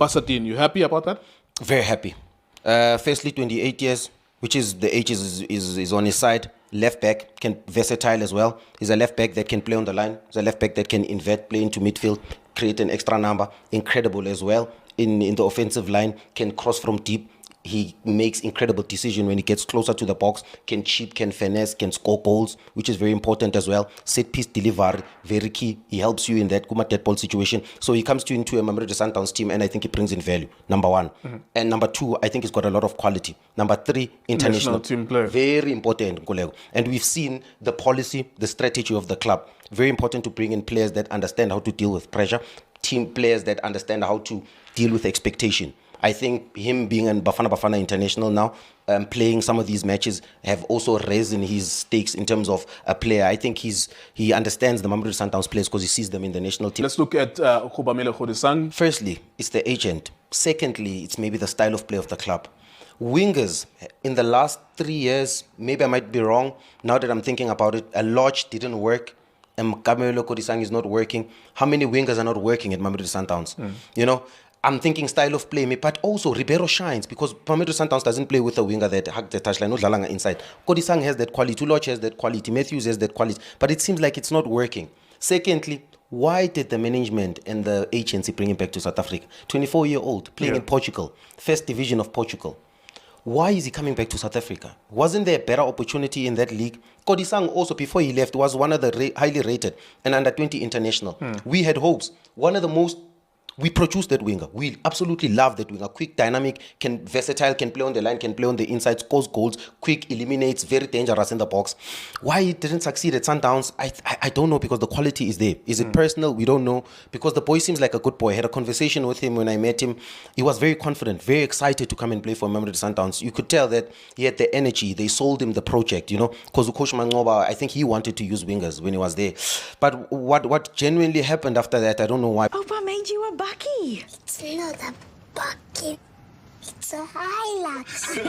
Basadien, you happy about that? Very happy. Firstly, 28 years, which is the age is on his side. Left back, versatile as well. He's a left back that can play on the line. He's a left back that can invert, play into midfield, create an extra number. Incredible as well in the offensive line. Can cross from deep. He makes incredible decision when he gets closer to the box. Can cheat, can finesse, can score goals, which is very important as well. Set piece delivery, very key. He helps you in that Kuma dead ball situation. So he comes into a Mamelodi Sundowns team, and I think he brings in value. Number one, and number two, I think he's got a lot of quality. Number three, international team player, very important, Kolego. And we've seen the policy, the strategy of the club. Very important to bring in players that understand how to deal with pressure. Team players that understand how to deal with expectation. I think him being a Bafana international now, playing some of these matches have also raised in his stakes in terms of a player. I think he understands the Mamelodi Sundowns players because he sees them in the national team. Let's look at Khubamela Kgodisang. Firstly, it's the agent. Secondly, it's maybe the style of play of the club. Wingers, in the last 3 years, maybe I might be wrong, now that I'm thinking about it, a Lodge didn't work. Khubamela Kgodisang is not working. How many wingers are not working at Mamelodi Sundowns? You know, I'm thinking style of play, but also Ribeiro shines because Mamelodi Sundowns doesn't play with a winger that hug the touchline, no dlalanga inside. Kgodisang has that quality, Lodge has that quality, Matthews has that quality, but it seems like it's not working. Secondly, why did the management and the agency bring him back to South Africa? 24-year-old, playing in Portugal, first division of Portugal. Why is he coming back to South Africa? Wasn't there a better opportunity in that league? Kgodisang also, before he left, was one of the highly rated and under-20 international. We had hopes. One of the most... We produced that winger. We absolutely love that winger. Quick, dynamic, versatile, can play on the line, can play on the inside, scores goals, quick, eliminates, very dangerous in the box. Why it didn't succeed at Sundowns, I don't know, because the quality is there. Is it personal? We don't know. Because the boy seems like a good boy. I had a conversation with him when I met him. He was very confident, very excited to come and play for Mamelodi Sundowns. You could tell that he had the energy. They sold him the project, you know. Because Coach Mangoba, I think he wanted to use wingers when he was there. But what genuinely happened after that, I don't know why. Opa made you a bucky. It's not a bucket. It's a Hilux.